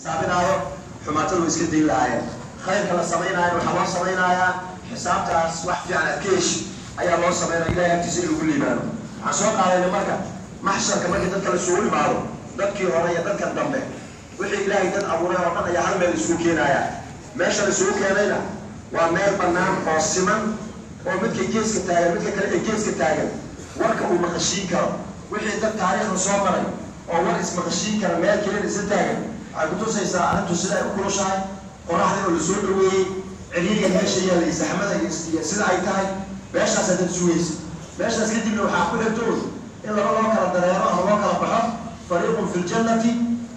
saabinaayo xumaatadu iska diin lahaayeen khayrka la samaynayo waxaa loo samaynayaa xisaabtaas wax fiican adkeesh ayaa loo samaynaya ilaahay agtiisa in lagu liibaano waxaan soo qaadayna marka maxsharka markii dadka la isugu imaado dadkii hore iyo dadkan dambe wixii ilaahay dad abuuray oo dhan ayaa hal meel isugu keenaya meesha la isugu keenayna waa meel bannaan oo siman oo midka geeska taagan midka kale ee geeska taagan warka uu maqashiin karo wixii dad taariikhda soo maray oo war ismaqashiin kara meel keliya isa taagan waxay ku tusaysaa arrintu sida ay u kulushahay qoraxda oo la soo dhaweeyey ciriiriga meesha yaalla iyo saxmada iyo sida ay tahay meeshaas dad sugaysa meeshaas kadibna waxaa ku xigtood in laba loo kala dareero ama loo kala baxo fariiqun fi ljannati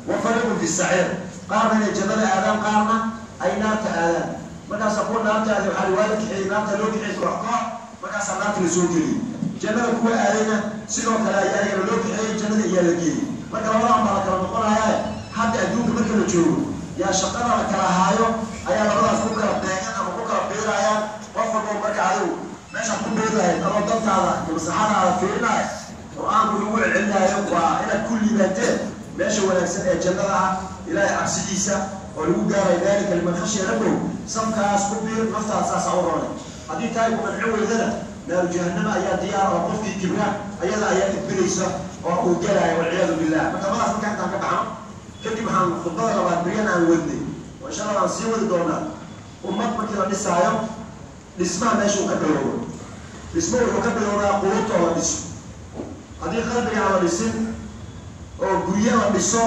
wa fariiqun fi saciir qaarna inay jannada aadaan qaarna ay naarta aadaan markaasaa kuwa naarta aaday waxaa riwaaya kaxeeyey naarta loo kaxeeyey koox koox markaasaa naarta la soo geliyey jannada kuwa aadayna sidoo kale ayaa ayagana loo kaxeeyey jannada iyaa la geeyey marka labadan baa la kala noqonayaa hadda adduunka marka la joogo yaa shaqada la kala haayo ayaa labadaas ku kala beegan ama ku kala beerayaan qof walbo marka adigu meeshaad ku beerahayd ama dantaada iyo maslaxadaada fiirinahay qur-aanku lagu celcelinayo waa inaad ku liibaanteen meesha wanaagsan ee jannada ah ilaahay cabsidiisa oo lagu gaaray daalika liman khashiya rabbahu samkaas ku biir naftaada saasa u roonay haddii tahay ku qancin weydana naaru jahannama ayaa diyaar oo qofkii kibra ayada ayaa idbilaysa oo uu galaayo walciyaadu billah marka madaas markaa intaan ka baxno kadib waxaan khudbada labaad beryan aan wadnay oo insha allah aan sii wadi doonaa ummad markii la dhisaayo dhismaha meesha uu ka bilowdo dhismo wuxuu ka bilowdaa qulubta oo la dhiso haddii qalbiga aan la dhisin oo guryo la dhiso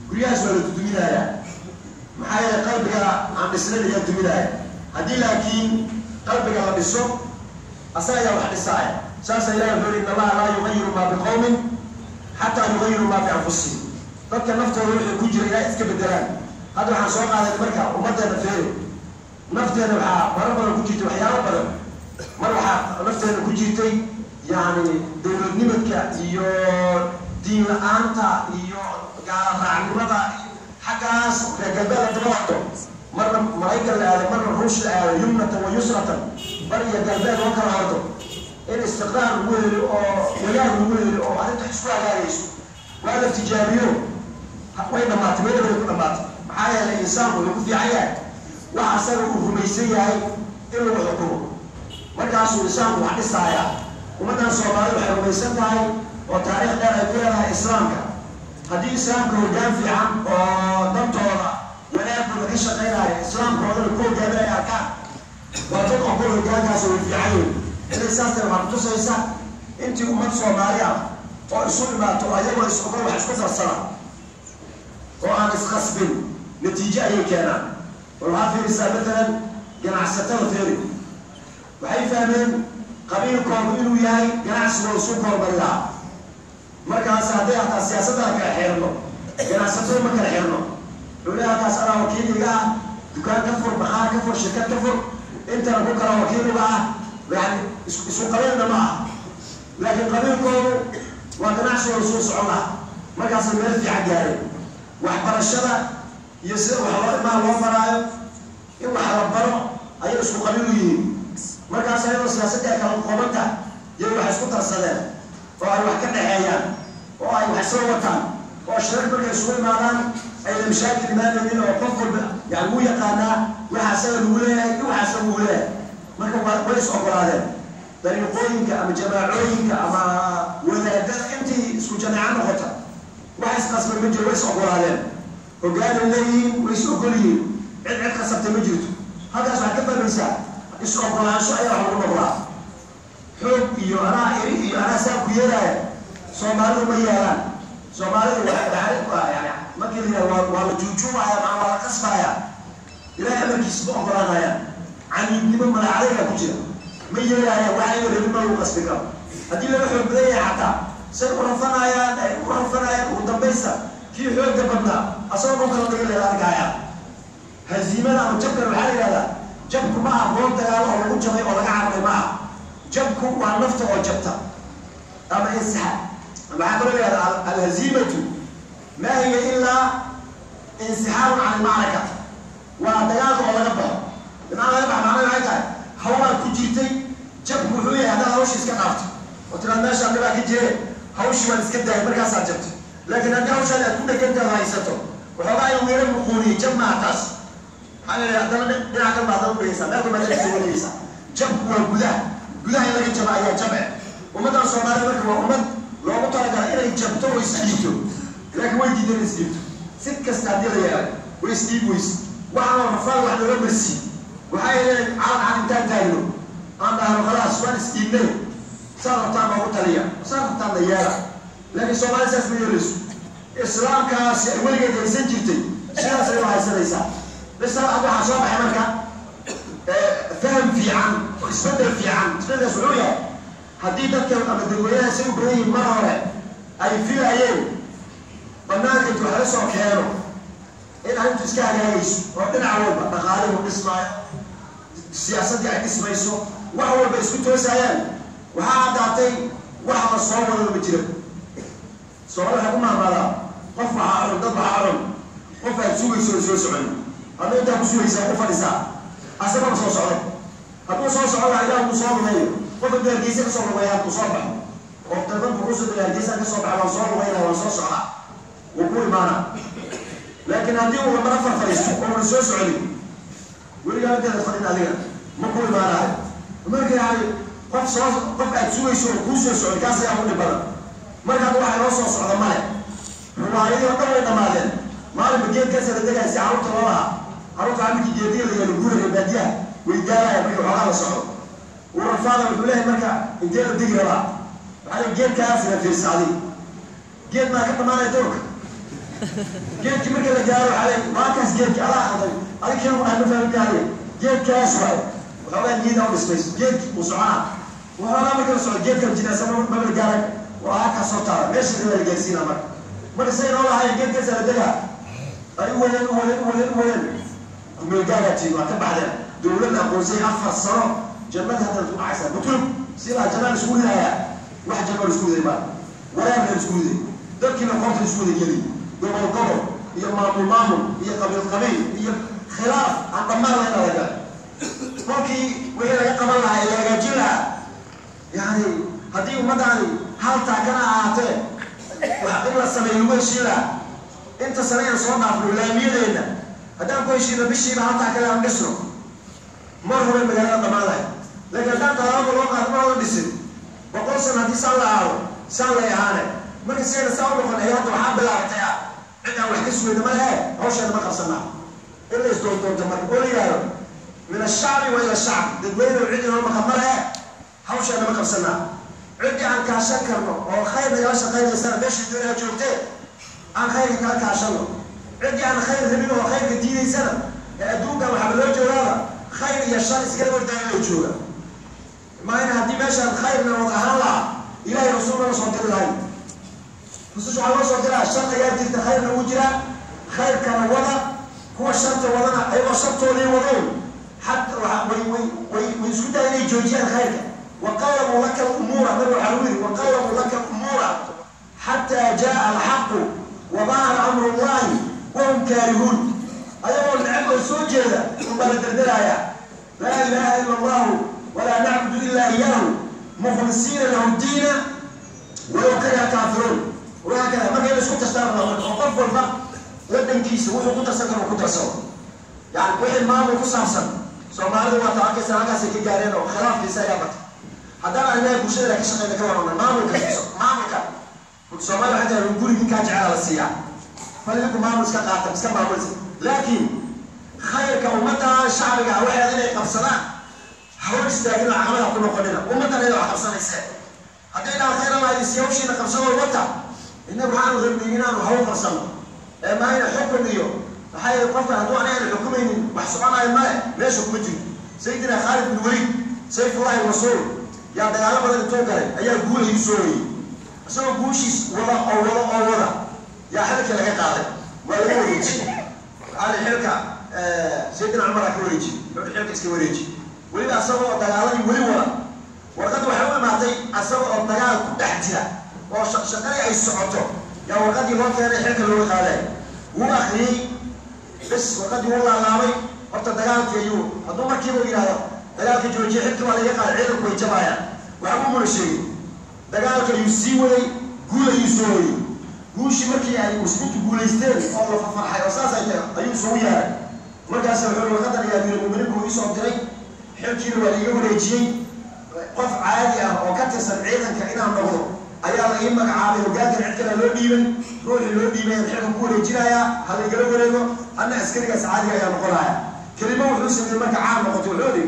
guryahaas waa la duduminayaa maxaa yeelay qalbiga aan dhisnayn ayaa duminaya haddii laakiin qalbiga la dhiso asaga ayaa wax dhisaaya saasa ilahi wuxuu yidhi in allaha laa yugayiru maa biqawmin xataa yugayiru maa bianfusihim dadka naftooda wixii ku jira ilaa iska bedelaan hadda waxaan soo qaaday marka ummaddeena feeri nafteena waxaa marar badan ku jirtay waxyaalo badan mar waxaa nafteena ku jirtay yacni dowladnimadka iyo diin la-aanta iyo gaala raacnimada xaggaas reer galbeed la daba wado marna maraykan la aado marna ruush la aado yumnatan wa yusratan bar iyo galbeed loo kala hordo in istiqraar lagu heli oo walaag lagu heli oo arrinta isku hagaagayso waa la tijaabiyo way dhamaatay meelabay ku dhamaatay maxaa yeelay insaanku wuxuu ku fiican yahay wax asaga uu rumaysan yahay in lagu xukumo markaasuu insaanku wax dhisaaya ummaddan soomaalida waxay rumaysan tahay oo taariikh dheer ay ku leedahay islaamka haddii islaamka hoggaan fiican oo dantooda wanaagooda ka shaqaynaya islaamkoodana ku hogaaminaya arkaan waa dad oo kul hoggaankaas way fiican yihin inay saas tahay waxaa kutusaysa intii ummad soomaali ah oo isu dhimaato ayagoo is-ogol wax isku darsana oo aan iskhasbin natiijo ayay keenaan war waxaa fiirisaa matalan ganacsatada feeri waxay fahmeen qabiilkoodu inuu yahay ganacsigooda suu kormari lahaa markaas hadday hataa siyaasadda la kala xirno ganacsatada ma kala xirno wuxuu leeyahay halkaas anaa wakiiliga ah dukaan ka fur bakhaar ka fur shirkad ka fur intana ku kala wakiiliga ah yani isu qabiilna ma ah laakiin qabiilkoodu waa ganacsigooda suu socon laha markaasay meel fiican gaareen waxbarashada iyo sida wax loo imaan loo maraayo in wax la baro ayay isku qabiil u yihiin markaas ayadoo siyaasadda ay kala qoobanta yay wax isku darsadeen oo ay wax ka dhaxeeyaan oo ay wax soo wataan oo shirarka markay isugu imaadaan ayna mashaakil imaanaynin oo qof walba yani wuu yaqaanaa waxa asaga lagu leeyahay iyo waxa asaga uu leeyahay marka way is ogolaadeen dariiqooyinka ama jamaacooyinka ama wadaadada intii isku jamaaca noqota wax isqasbay ma jiro way is ogolaadeen hoggaanay leeyihiin way is ogol yihiin cid khasabtay ma jirto halkaas waxaad ka fahmaysaa is ogolaansho ayaa wax lagu noqdaa xoog iyo anaa iri iyo anaa saa ku yeelaya soomaalidu ma yeelaan soomaalidu yani markii la yidhaha waa la juujuubaya maa waa la kasbaya ilaahay amarkiisa ma ogolaanaya caniidnimo malacadayga ku jira ma yeelaya waxayga rabin ma lagu qasbi karo haddii laga xoog badan yahay xataa say u rafanayaan ugu dambaysta kii xoogga badnaa asagoo dhulka la dhiga leela argaya haziimada ama jabkana waxaa la yidhahdaa jabku ma aha goob dagaalo oo lagu jabay oo laga cararay ma aha jabku waa nafta oo jabta ama insaxa maxaa kaloo yidhahdaa alhaziimatu ma hiya ilaa insixaabun can ilmacraka waa dagaalka oo laga baxo bimacna laga bax macnaha waxay tahay hawlaad ku jirtay jabku wuxuu yahay haddaad hawsha iska dhaafto oo tiraad meeshaan dhibaa ka jire hawshii waan iska daayay markaasaad jabto laakiin haddii hawshaan aad ku dhegantaada haysato وحبايا ويرى مقولي جمع تاس أنا أنا كم بعضهم بيسا ما كم بعضهم بيسا جب والجذا جذا يلاقي جمع يا جمع ومدى صومالي مركب ومد لو مطلع إلى جبته ويسكيته لكن وين جدير يسكيته ست كستادير يا ويسكيب ويس وعلى رفال وعلى رمسي وهاي عن تانو أنا خلاص وين سكيبني صار طعم وطليا صار طعم يارا لكن صومالي ساس ميوليس إسلام كاس ولقي إنسان جبتي شنو سوى هاي السنة بس أبغى حصل حملك فهم في عن استدل في عن استدل سعودية حديثك كم أبدوية سوي بري مرة أي في أيام بناك تحرسوا كانوا إن أنت تسكان يعيش وأنا عوض بقالي ونسمع السياسة يعني اسمه يسوع وهو بيسكتوا سيان وهذا عطي وهذا الصواب اللي بيجرب صواب الحكومة ماذا قف عارض ضد عارض قف سوي سعودي هذا أنت مسوي يسوي قف نساء أسمع صوت سعودي هذا صوت سعودي على مصاب غيره قف الجيزة كسر وياه مصابة وقتلت بروس الجيزة كسر على مصاب وياه وصوت سعودي وقول معنا لكن هذه هو ما نفر فريسه هو مسوي سعودي ولي أنت تفرين عليها ما قول معنا ما كان يعني قف صوت قف أتسوي كوسو سعودي كاس يعمل البلد ما كان واحد يوصل سعودي ماله هو هاي يقدر يتمالك ما له بجيب كسر الدنيا سعود الله عروض عمك جدير اللي يقول البادية ويدارها يبيعوا على صعود ورفاضة بيقول له مركا انتين الدقيقة بقى على جيب كاسر في السعودية جيب ما كنت معنا يترك جيب كمركا اللي قالوا عليه ما كاس جيب على حضر على كلمة أهل فهمت عليه جيب كاس واحد وحوالي نجينا ونسبيس جيب وسعاد وحوالي مركا سعود جيب كم جناسة ما بالقارك وهاكا صوتها ليش اللي جالسين أمر ما نسينا والله هاي جيب كاسر الدقيقة أي ولن من قالتي وتبعنا دولنا قوسي أفر الصلاة جمالها تلتون عسل بطلب سيرها جمال سكولي لها واحد جمال سكولي ما ولا من سكولي ذلك من قوة سكولي جلي دوما القبر هي مامو هي قبيل هي خلاف عن ضمان لنا لك ممكن وهي قبل لها إلى رجلها يعني هذه مدعني هل تاكنا عاتي وحقنا السميلوين شيلها انت سريع صنع في الولامية لنا هذا كل شيء بشيء هذا كلام نسره مرة من مجال ضمانه لكن هذا طلاب الواقع ما هو بيصير بقول سنة دي سنة يعني من يصير ساوي من الحياة وحاب الارتياح عندنا والحسن ده ما له هوش أنا ما خسرنا إلا يستوي تمر قولي يا رب من الشعب وإلى الشعب تدوين وعندنا ما خمرها هوش أنا ما خسرنا عندي عن كاشان كرنو وخير يا شيخ خير السنة بيش الدنيا جوتين عن خير كاشانو عندي عن خير ذنبه وخير الدين سنة أدوك وحبلوه جورالا خير يشان إسكال وردائي وجورا ما إن هدي ماشي الخير من وضعها الله إلهي رسول الله صلى الله عليه وسلم رسول الله صلى الله عليه وسلم الشرط يأتي الخير من وجرا خير كان وضع هو الشرط وضعنا أيضا الشرط ولي وضعون حتى ويسكت إليه جوجيا الخير وقلبوا لك الأمور أمر الحلوين وقلبوا لك الأمور حتى جاء الحق وظهر أمر الله وهم كارهون أيها العبد السوجة ثم لتردرها لا إله إلا الله ولا نعبد إلا إياه مخلصين له الدين ولو كره كافرون وهكذا ما كان يسكت اشتغل وقف الفرق لدن كيس وكنت سكر وكنت سوى يعني كل ما هو كسرسن سومالي وتعاكس سراغا سكي جارين وخلاف في سيابته هذا أنا يقول شيء لك شيء لك ما هو كسر ما هو كسر سومالي حتى يقول لك كاج على السياق فلكم ما هو مسك قاتل مسك ما هو لكن خير كأمتها شعبها واحد اللي يقبصنا حول استاجنا عملها كله قلنا أمتنا اللي يقبصنا يسال هذا خير الله يسيوشي نقبصنا الوطن إنه بعد غير بيجينا وحول قبصنا ما هي الحكم اليوم حي القفل هدوء علينا الحكومين محسوبنا المال ليش حكمتي سيدنا خالد بن الوليد سيف الله الرسول يا دلالة بدل التوكل أي الجول يسوي أسمع جوشي ولا يا حركة لك قاعدة ولا وريجي على الحركة سيدنا عمر كوريجي الحركة سكوريجي ولما أسمع دلالة ولا وقد وحول ما تي أسمع الدلالة كتحتها وشقري أي سعته يا وقد يوم كان الحركة اللي قاعدة وأخري بس وقد والله لامي horta dagaalkii ayuu hadduu markiiba yidhaahdo dagaalkii joojiye xilkii waa laga qaaday ciidanku way jabaayaan waxba muna sheegin dagaalka ayuu sii waday guul ayuu soo waday guushi markii ay muslimiintu guuleysteen oo la farxay oo saas ayuu soo yaaray markaas wuxuu qadar yaa muuminiintu isoo diray xilkiina waa iga wareejiyay qof caadi ah oo ka tirsan ciidanka inaan noqdo ayaa la ii magacaabay hoggaanka cid kale loo dhiibay ruuxii loo dhiibay xilka ku wareejinaya hal igala wareego anna askarigaas caadiga ayaa noqonaya kelimo wuxuu sameeyay marka caan noqoto wuxuu yidhi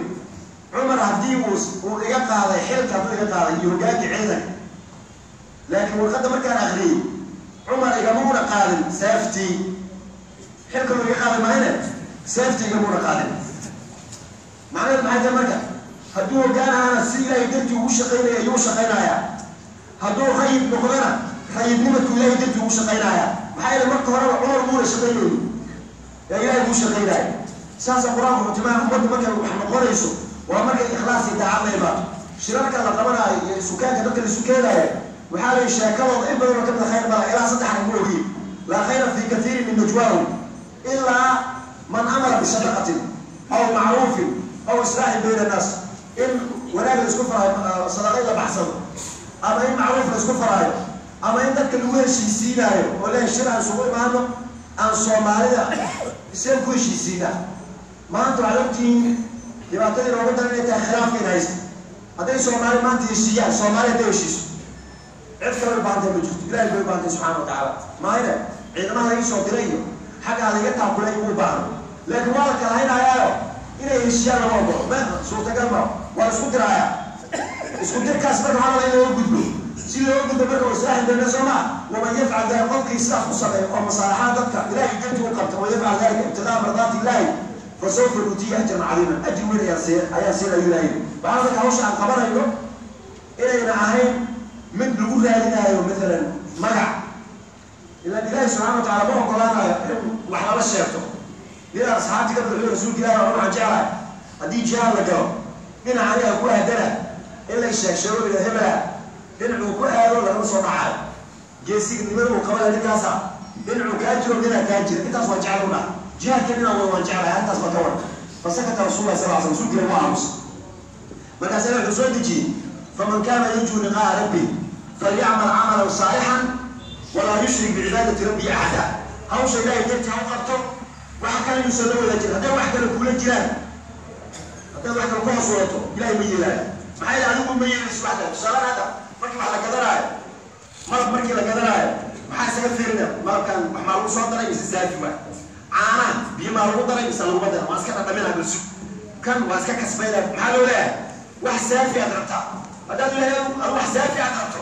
cumar haddii uu iga qaaday xilka hadduu iga qaaday iyo hoggaanka ciidanka laakiin warqadda markaan akhriyey cumar igamuuna qaadin seeftii xilka uu iga qaaday mahayne seeftii igamuuna qaadin macnaheedu maxay tahay marka hadduu hoggaan ahaana si ilaahay dartii ugu shaqaynaya ayuu shaqaynayaa hadduu rayid noqdana rayidnimadku ilaahay dartii ugu shaqaynayaa maxaa yeele marka horeba cumar muuna shaqaynayni ee ilaahay buu shaqaynaya saasa qur-aanku wuxuu tilmaamay ummadda markay wax noqonayso waa markay ikhlaas iyo daacad la imaato shirarka la qabanaayo iyo sukaanka dadka la sukeenaayo waxaa la sheekadooda in badan oo ka mid a khayr mala ilaa saddex rag ma ogiin laa khayra fi kathiirin min najwaahum ilaa man amara bisadaqatin aw macruufin aw islaaxin bayna annaas in wanaag la isku faraayo sadaqay la baxsado ama in macruuf la isku faraayo ama in dadka lagu heshiisiinaayo oo leeyahay shir aan isugu imaano aan soomaalida iseen ku heshiisiinaa maanta waxaad ogtihiin dhibaatadii noogu daran inay tahay khilaafka in haysta hadday soomaali maanta heshiiyaan soomaali hadday heshiiso cid kale u baantay ma jirto ilaahay bay u baantay subxaana wa tacaala maayne ciidamaha laga soo diray iyo xaggaa laga taakulay ugu baahno laakiin waa la kala haynayaayo inay heshiiyaan lama ogolo ma suurtagal ma waa la isku diraayaa isku dirkaas marka waxaa laba in looga gudbo si looga gudbo marka waslaaxin bayna soomaa waman yafcal dalika qofkii sidaas u sameeyo oo masaalaxaad dadka ilaahay dartii u qabta waman yafcal dalika ibtiqaa mardaati illaahi fasawfa nutiihi ajran cadiiman ajri weyn ayaa siinayu ilaahay waxaa marka hawsha aan qabanayno inayna ahayn mid lagu raadinaayo maalan magac ilaan ilaahi subxana wa tacaala ma ogolaanayo in wax lala sheegto ilaa asxaabti ka madaxweyne rasuulka ilahi waa waxaan jeclahay haddii jihaad la galo dhinaca aniga ku aadana in lay sheegsheego ila hebela dhinacuu ku aado lagama soo dhacayo geesignimada uu qabaya ninkaasa dhinacuu kaa jiro dhinaa kaa jira intaas waa jecel u dhaha jihaadka dhinaa wada waan jeclahay intaas baa ka waran fasakata rasuullah sal l slam rasuulkiina waa aamusa markaasina wuxuu soo dejiyey faman kaana yarjuu liqaa'a rabbi falyacmal camalan saalixan walaa yushrik bicibaadati rabbi axada hawsha ilaahay dartii ha u qabto waxa kale yuusan la wada jira hadday wax kale kula jiraan haddaad wax kale ku hasuurato ilahay ma yeelaayo maxaa yeele adigu ma yeelayso wax kale tusaale hadda markii wax la gadanaayo malab markii la gadanaayo maxaa isaga fiirina malabkan wax maa lagu soo daray mise saafi waay caanaha biyo maa lagu daray mise laguma dara waa iska dhadhaminaa balsu kan waa iska kasbaynaa maxaa loo leeyahay wax saafi aad rabtaa haddaad ilaahay wax saafi aad rabto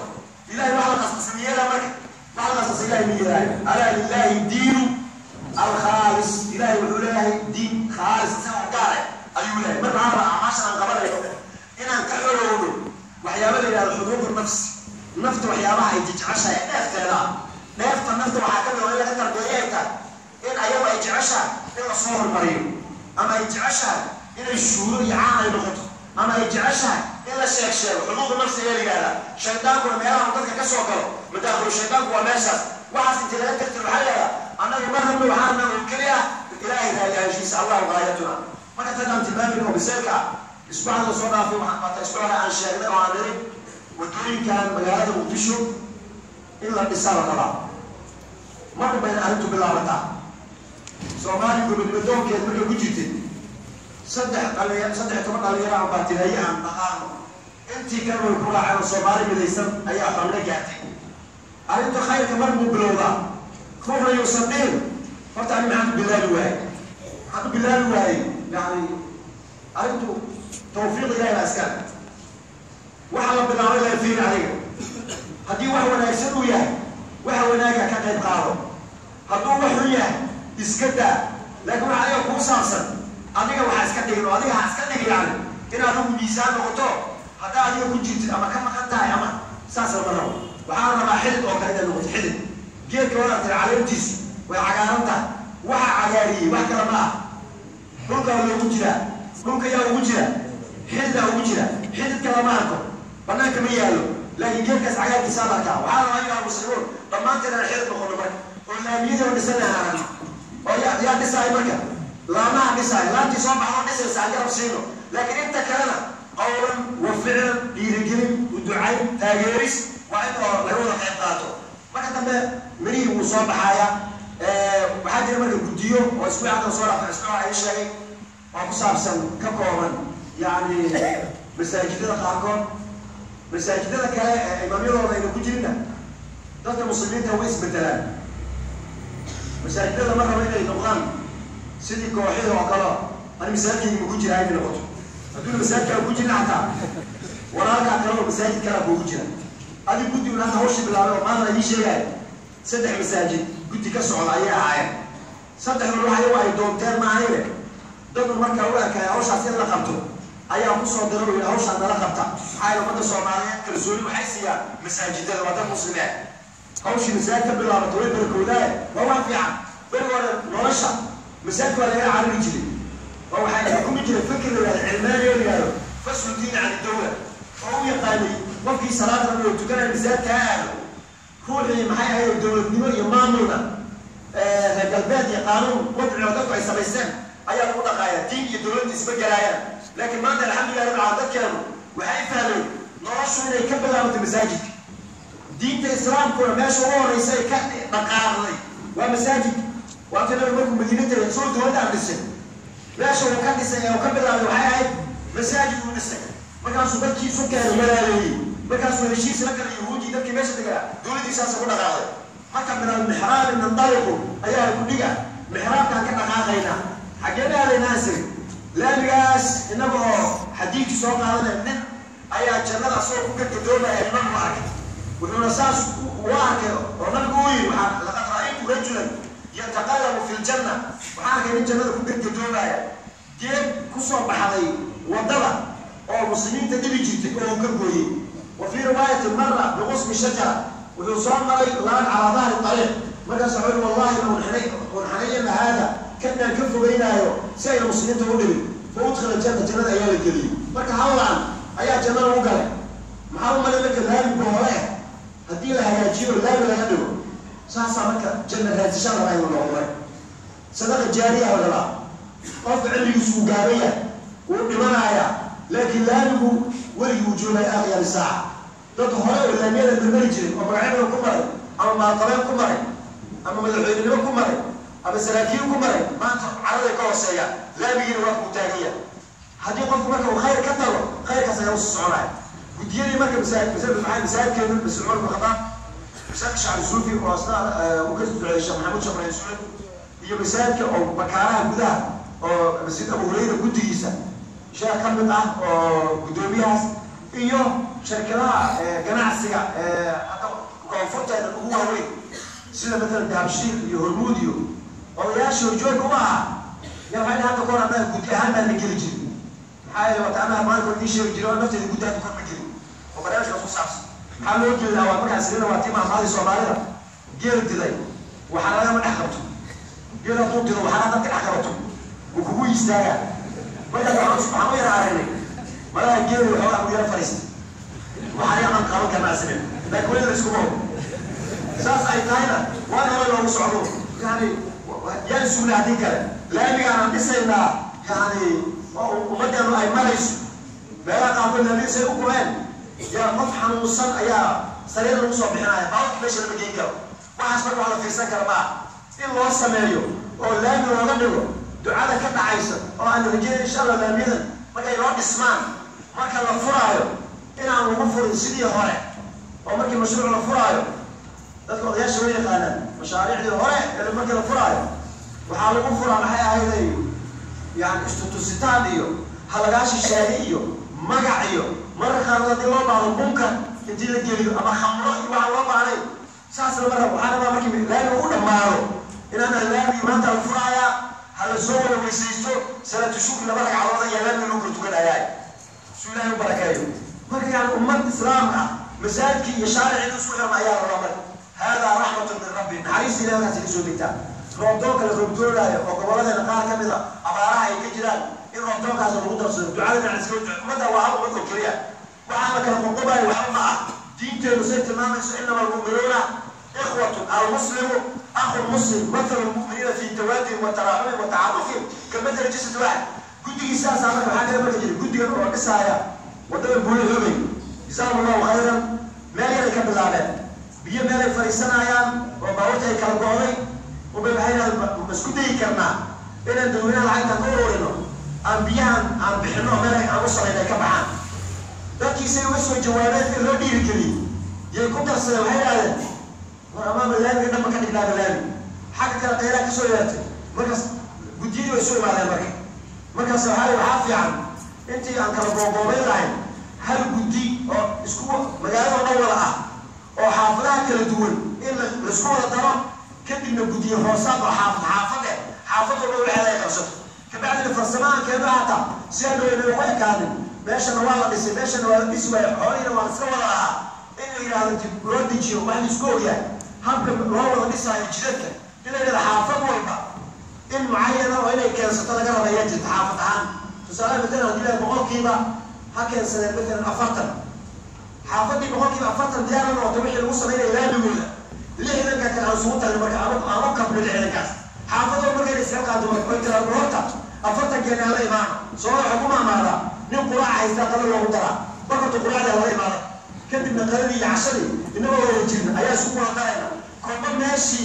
ilahay wax la qasqasa yeelaa marka wax la qasqasa ilahay ma yeelaayo alaa lilaahi diinu alkhaalis ilahay wuxuu leeyahay diin khaalis isaga gaare ayuu leeyahay marka waxaan rabaa acmaashan aan qabanayno inaan ka xorowno waxyaaba la yidhahdo xuduudu nafsi nafta waxyaabaha ay jeceshahay dheefteeda dheefta nafta waxaa ka mid oo in laga tarbeeyo ay tahay in ayagu ay jeceshahay in la soo hormariyo ama ay jeceshahay inay shuuro iyo caan ay noqoto ama ay jeceshahay in la sheeg sheego xuduudu nafsi ayaa la yidhahdaa shaydaankuna meelaha dadka ka soo galo madaakhulu shaydaanku waa meeshaas waxaas intii laga tartir waxaa la yidhahdaa annaga ma rabno waxaana oo keliya ilaahay raaliyaashiisa allahu gaayatuna marka tagaan tilmaamin oo biseelka isbuucda soo dhaafay waxaan qaatay isbuucda aan sheegnay oo aan niri wadooyinkan magaalada muqdisho in la dhisaa la rabaa marka bayna arrintu bilaabataa soomaali gobodnimadoonkeed markay ku jirtay saddex toban dhalinyaro aan baatineeye aan dhaqaano intii kan way ku raaceen oo soomaali midaysan ayaa xorna gaartay arrinta khayrka mar buu bilowdaa ruuxna yuusan dhihin horta ani maxaan ku bilaabi waayey yani arrintu tawfiiq ilahi baa iskale waxa la bilaabay la fiiri adiga haddii wax wanaagsan uu yahay waxa wanaaga ka qayb qaado hadduu wax xun yahay iska daa laakiin waxa adiga kuu saabsan adiga waxaa iska dhigin oo adiga ha iska dhigi yani in adigu miisaan noqoto haddaa adiga ku jirtid ama ka maqan tahay ama saas lama rabo waxaa la rabaa xidid oo kale inaad noqoto xidid geedka wadaad tiri caleentiisu way cagaaran tahay waxa cagaariyey wax kale ma ah dhulkaa loogu jiraa dhulka yaa ugu jira xididkaa ugu jira xididka lama arko banaanka ma yaalo laakiin geedkaas cagaarkiisaa la arkaa waxaa la rabaa ayuha muslimuun dhammaanteen aan xidid noqono marka oo laamiyadii dhisan aan aragno oo yaa dhisaay marka laamaha dhisaay laantii soo baxoo dhisaysa aan garab siino laakiin inta kalena qowlan wa ficlan dhiirigelin uducayn taageeris waa in oo laga wada qayb qaato marka dambe mirihii wuu soo baxayaa waxaa jira marka guddiyo oo isbuucada soo dhaafay isbuuca ay sheegay oo ku saabsan ka kooban yani masaajidada qaarkood masaajidada kale ee imaamyadooda ayna ku jirina dadka muslimiinta way isbedelaan masaajidada ma rabo inay noqdaan sidii kooxida oo kale ani masaajidkayga ma ku jira inay noqoto hadduu masaajidkaa ku jirin xataa walaalkaa kale oo masaajid kalaa kuugu jira adi guddi un hadda hawshii bilaabay oo maanta idin sheegaya 3 masaajid guddi ka socda ayay ahaayeen 3 waxay ay doonteen maahayne dad markaa u arkay hawshaas in la qabto ayaa ku soo diray oo hawshaan nala qabta waxay ummadda Soomaaliyeed kalsooni waxay siiyaan masaajidada wadada muslimiin hawshii masaajidka bilaabatay way barkoodaan waa wax fiican barkoodaan nolosha masaajidka laga caawin jiray oo waxay ku jiray fikirka cilmaaniga fasl diin aan dawlad oo yaqaani waqti salaada oo tukanay masaajidka aado ruuxii maxay ahayd dawladnimo iyo maamulna galbeed iyo qaanuun wadciga dadku ay sameeyeen ayaa ku dhaqaaya diin iyo dawlad isbedelaayaan laakiin maanta alxamdulillaah rabbil caalamiin waxay fahmeen noloshu inay ka bilaabato masaajidka diinta islaamkuna meesha ugu horeysa ay ka dhaqaaqday waa masaajid waa tan markuu madiinada soo dawladda dhisay meesha uu ka dhisay oo ka bilaabay waxay ahayd masaajid uu dhisay markaasuu dadkii isu keenay magaaladii markaasuu heshiis la galay yahuudi dadkii meesha degaa dawladdiisaas ku dhaqaaqday marka min al-mihrab nandaliqu ayaa ku dhiga mihrabkan ka dhaqaaqayna xageena alaynaasir laamigaas inagoo xadiidki soo qaadanay nin ayaa jannada soo ku gadgadoomaya imaam arkay wuxuuna saas u arkay oo nabigu uu yiri waxaa laqad ra'aytu rajulan yataqallabu fi aljanna waxaa arkay nin jannada ku gadgadoomaya geed ku soo baxday wadada oo muslimiinta dhibi jirtay oo ka gooyay وفي رواية مرة بغصن شجرة ويصام الآن على ظهر الطريق مرة سأقول والله ونحنينا هذا كنا نكف بينه سيد المسلمين تقول فأدخل الجنة جنة أيام الكريم مرة حاول أيام جنة وقال محاول ما لك اللام بوهواه هدي لها يجيب اللام لا يدعو ساسا مرة جنة هذه الشهر رأيه الله صدقة جارية ولا لا قف علي سوقارية وإمانايا لكن لا يقول ولي وجوه أغير الساعة dadku hore oo laamiyada dambari jiray oo magacyada ku maray ama maalqabeen ku maray ama madaxweynenimo ku maray ama saraakiin ku maray maanta carada ka hooseeya laamigina waa ku taagiya haddii qofku marka uu khayr ka tago khayrkaas ayaa u soconaya guddiyadii marka masaajidkeenu mas'uul Umar bin Khattab masaajid shacbi suufi oo asna u ka duceeyay Sheekh Maxamed Shabraan Suulan iyo masaajidka oo bakaaraha gudaha oo masjid Abu Hurayra guddigiisa sheekh ka mid ah oo guddoomiyahaas iyo shirkadaha ganacsiga hadda koonfurteeda ugu waaweyn sida مثلا daabshiil iyo hormuud iyo odayaasha joog u ah yaa waxay hadda koor hadda guddi ahaan la geli jiray maxaa yeelay wataana maanta uu sheegi jiray oo nafteeda guddi aad ku jiray oo barnaamijka ku saabsan maxaa loo jeedaa waa markaas sida waa timaha maali Soomaalida geel diday waxa laga ma dhaxabto geel uu dido waxa laga dhaxabto uu kugu istaaga marka waxaan u yaraaray malaha geel waxa uu yara fariistay waxaan yaqaan qaban karnaa sideen laakiin weli isku maro saas ay tahayna waan hore loogu socdo yani yaa isugu hadii kale laamiga aan dhisayna yani ummadana ay marayso meelaha qaabka nabiga u quraan yaa qof xanuunsan ayaa sariir lagu soo bixinaya baalki meesha lama geyn karo waxaas marka waa la fiirsan kara ma in loo sameeyo oo laami looga dhigo ducada ka dhacaysa oo aan rajaynayo insha Allah laamiyadan markay loo dhismaan marka la furaayo inaan ugu furin sidii hore oo markii mashruuc la furaayo dadka odayaasha way yaqaanaan mashaariicdii hore ee markii la furaayo waxaa lagu furaa maxay ahayd yani istutusitaan iyo halagaashi shaadi iyo magac iyo marka qaar dadii loo baahdo bunka intii la geliyo ama khamro iyo waxa loo baahnay saas lama rabo waxaana baa markii laami ugu dhammaado inaan laami maanta la furaaya hala soo wada weysaysto salaatu shukr laba ragcadood ayaa laami lagu tukanayaa suulaan barakeeyo marka yani ummad islaamka masaajidki iyo shaariicii isku xiran ayaa la rabaa hada rahmatu min rabbi xariis ilaahay ka soo degta roobdoonka la roobdoonaayo oo goboladana qaar ka mid ah abaaraha ay ka jiraan in roobdoonkaas lagu darsado ducada ganacsiga ummadda waa hal ummad oo kaliya waxaana kala qoqobay waxa ma ah diinteedu say tilmaamayso inama almu'minuuna ikhwatu almuslimu akhu muslim mathalu almu'minina fi tawadihim wa tarahumihim wa ta'atufihim kamathali jasad wahid guddigiisaas marka waxaa kala marka jira guddigan oo dhisaya wadada buulo hubay جزاهم الله خيرا ما يلي كبلابات biyo meel ay fariisanayaan oo baabuurta ay kala go'day oo bayna isku day karnaa inaan dadweynaha lacagta ku ururino aan biyahan aan bixino meel aan u sameeyay ka baxaan dadkii say uga soo jawaabeen in loo dhiirigeliyay yay ku darsadeen waxay yidhahdeen war amaama laamiga dhanba ka dhignaa laami xagga kale qayraa ka soo yeertay markaas guddiyadii way soo imaadeen markaas waxaa fiican intii aan kala booboobayn lahayn hal guddi oo isku magaalada dhan wada ah oo xaafadaha kala duwan in la isku wada daro kadibna guddiyo hoosaad oo xaafad walba waxay ay qabsato kabacdina farsamaha keeno hataa si aan dhaweyna ugu ekaanin meeshana waa la dhisay meeshana waa la dhisi waaya xoolihina waa la iska wada lahaa in la yidhaahdo dib loo dejiyo wax la isku ogyahay habka loo wada dhisaayo jidadka in la yidhahdo xaafad walba in معينة وإنه كان ستلقى ما يجد حافظ عنه تسأل مثلا هدي بقولكيبا هكذا سنة مثلا أفرطن حافظني بقولكيبا أفرطن ديانا وطبيعي الموصل إلى إله بيقوله ليه إذا كان عصومته اللي مركب أرقب للعلاقات حافظوا مركب الإسلام قادوا مركب البروتا أفرطن كان على إمام صور حكومة ماذا نقول عايز تقول الله ترى بقى تقول على الله ماذا كنت من قلبي عشري إنما هو الجن أيا سكون دائما كل ماشي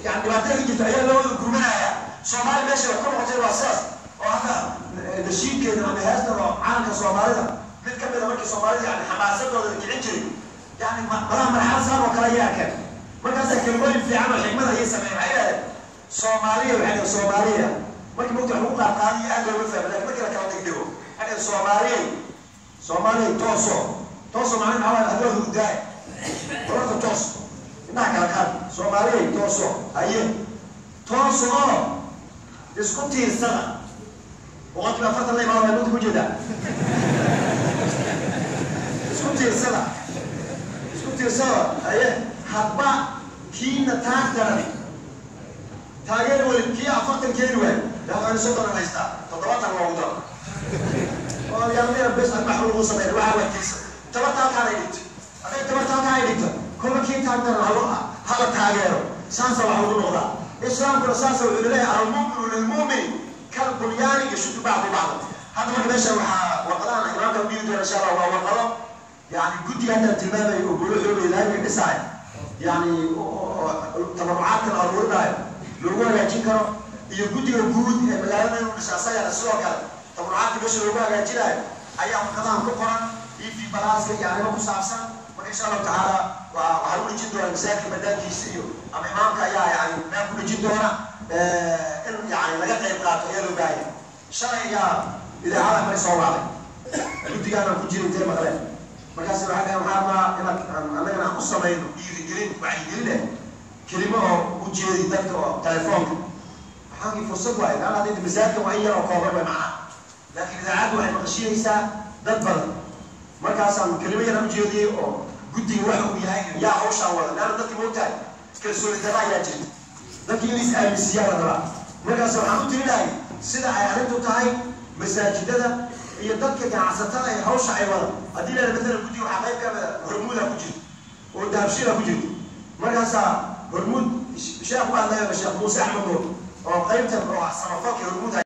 يعني بعدين جيت أيا لو كرمنا Somali meesha wax ka noqotay waa saas oo hada dashiinkeena ama heestana caanka Soomaalida mid ka mid ah markii Soomaalida yani xamaasadooda kicin jiray yani marxalad saan oo kale yaa keen markaas kelmooyin fiican oo xigmad ay sameeyeen Soomaaliya waxay Soomaaliya markii muddo lagu qaatay aad loo fahmay markii la kala dhigdhigo hada Soomaaliya tooso macnaheedu waxa hada hudaay horta toos inta kala Soomaaliya tooso isku tiirsada waqti la farta la imaado mid ku jida isku tiirsada aye hadba kiina taageer wali kii afartan keeni way yaa soo doonaysta toddobaatan loo wado oo yaamir bes aan maxruuq sameeyay waxa waqtiisa tabarta ka dhigto kuma kii taageero hala taageero saansa waxa uu noqdaa إسلام برساسة وإليه المؤمن للمؤمن كالبنيان يشد بعض هذا ما كناش وقرانا إمام كبير إن شاء الله وقرا يعني قد هذا التمام يقولوا له إلهي النساء يعني تبرعات الأرورنا لو لا تكرر يقول ملايين النساء سيا السواق تبرعات بس لو لا تجيء أيام كذا كفرا في بلاس يعني ما كسافسا وإن شاء الله تعالى وهقول جدوا النساء بدأ يسيو أما إمامك يعني ما كل جدونا يعني لقيت إبقاء يلو باي شرعي إذا هذا ما يصور عليه قلت أنا كنت جريت مغلب مركز الحاجة محمد أنا قصة ما يجرين بعيدين كلمة وجري دكتور تلفون حاجة فرصة واحد أنا عندي مزاج معين وقابل معاه لكن إذا عادوا عن الشيء يسا دبر مركز كلمة أنا مجري قلت واحد يا هوش أول أنا ضد موتاي كسول الدراية جد لكن يسأل السيارة درا مركز الحمد لله سيدا عيالته تاي مساجدة هي ضدك كعصتها هوش عيوان أدينا مثلا كودي وحقيقة كذا هرمودة كوجي ودابشيرة كوجي مركز هرمود شيخ الله يا شيخ موسى أحمد أو قيمته أو صرفاك هرمودة